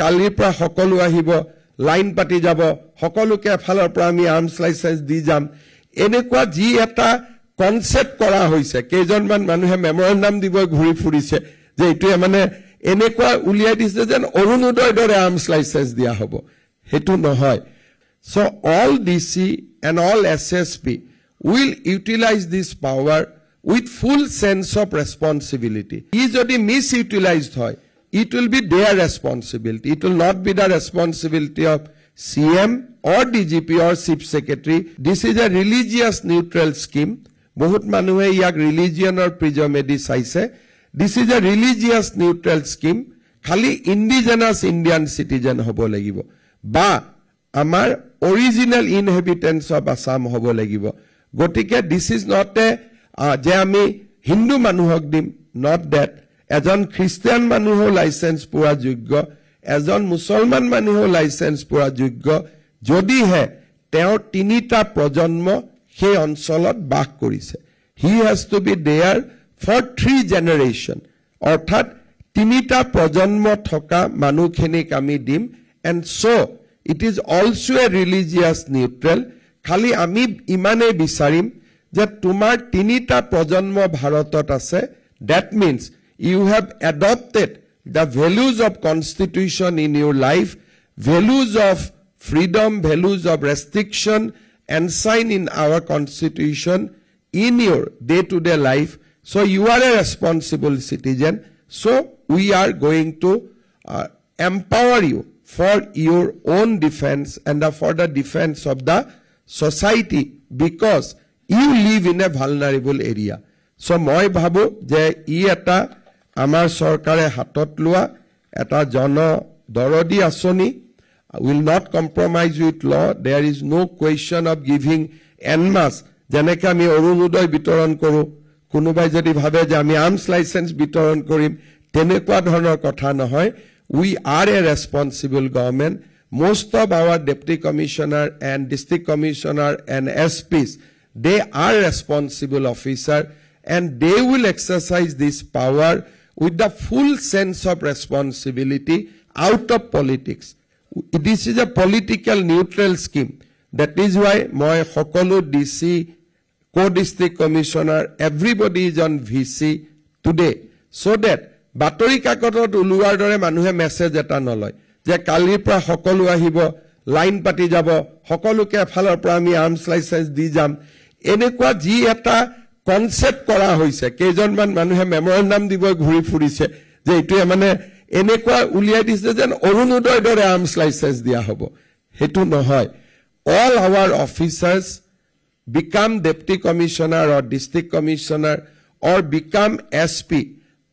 কালিৰ পৰা সকলো আহিব লাইন পাতি যাব সকলোকে এফালৰ পৰা আমি আৰ্মছ লাইসেন্স দি যাম এনেকুৱা যি এটা কনসেপ্ট কৰা হৈছে কেইজনমান মানুহে মেমৰেন্ডাম দিব ঘুৰি ফুৰিছে যে এইটোৱে মানে এনেকুৱা উলিয়াই দিছে যেন অৰুণোদয়ৰ দৰে আৰ্মছ লাইসেন্স দিয়া হ'ব হেতু নহয় so all DC and all SSP will utilize this power with full sense of responsibility যদি misutilized হয় it will be their responsibility it will not be the responsibility of CM or DGP or Chief Secretary this is a religious neutral scheme বহুত মানুহে ইয়াক ৰিলিজিয়নৰ প্ৰিজমেদি চাইছে this is a religious neutral scheme খালি indigenous Indian citizen হ'ব লাগিব বা আমাৰ original inhabitants of Assam হ'ব লাগিব গটিকে this is not a যে আমি হিন্দু মানুহক দিম not that এজন খ্ৰীষ্টিয়ান মানুহৰ লাইসেন্স পোৱা যোগ্য এজন মুছলমান মানুহৰ লাইসেন্স পোৱা যোগ্য যদিহে তেওঁৰ তিনিটা প্ৰজন্ম সেই অঞ্চলত বাস কৰিছে he has to be there for 3 generation অৰ্থাৎ তিনিটা প্ৰজন্ম থকা মানুহখিনিক আমি দিম and so it is also a religious neutral খালি আমি ইমানে বিচাৰিম যে তোমাৰ তিনিটা প্ৰজন্ম ভাৰতত আছে that means you have adopted the values of constitution in your life values of freedom values of restriction enshrined in our constitution in your day-to-day life so you are a responsible citizen so we are going to empower you for your own defense and for the defense of the society because you live in a vulnerable area so moi bhabu je I eta amar sarkare hatot lua eta jono dorodi asoni will not compromise with law there is no question of giving en masse janeke ami orunodoy bitoron koru kunubai jodi bhabe je ami arms license bitoron korim tenekwa dhonor kotha nohoy we are a responsible government most of our deputy commissioner and district commissioner and SPs they are responsible officer and they will exercise this power with the full sense of responsibility out of politics this is a political neutral scheme that is why moi hokolo DC co-district commissioner everybody is on VC today so that বাতৰি কাকতত উলুৱাৰ দৰে মানুহে message এটা নলয় যে কালিৰ পৰা সকলো আহিব লাইন পাতি যাব সকলোকে এফালৰ পৰা আমি আৰ্মছ লাইসেন্স দি যাম এনেকুৱা যি এটা কনসেপ্ট কৰা হৈছে কেইজনমান মানুহে মেমৰেন্ডাম দিব ঘুৰি ফুৰিছে যে এইটোৱে মানে এনেকুৱা উলিয়াই দিছে যেন অৰুণোদয়ৰ দৰে আৰ্মছ লাইসেন্স দিয়া হ'ব হেতু নহয় all our officers become deputy commissioner or district commissioner or become SP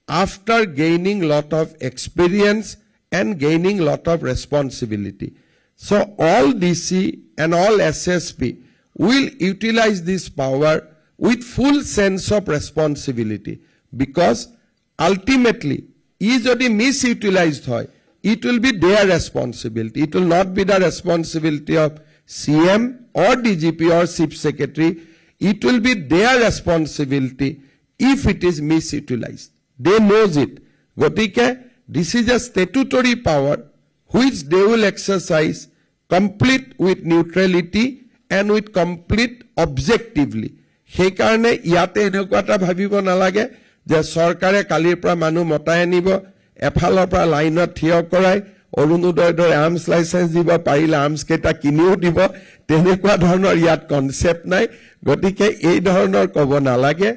after gaining lot of experience and gaining lot of responsibility so all DC and all SSP will utilize this power with full sense of responsibility because ultimately is jodi misutilized hoy it will be their responsibility it will not be the responsibility of CM or DGP or Chief Secretary it will be their responsibility if it is misutilized they knows it gotike this is a statutory power which they will exercise complete with neutrality and with complete objectively সেই কাৰণে ইয়াতে এনেকুৱাটা ভাবিব নালাগে যে সৰকাৰে কালিৰ পৰা মানুহ মতাই আনিব এফালৰ পৰা লাইনত থিয় কৰাই অৰুণোদয়ৰ দৰে আৰ্মছ লাইসেন্স দিব পাৰিলে আৰ্মছ কেইটা কিনিও দিব তেনেকুৱা ধৰণৰ ইয়াত কনসেপ্ট নাই গতিকে এই ধৰণৰ ক'ব নালাগে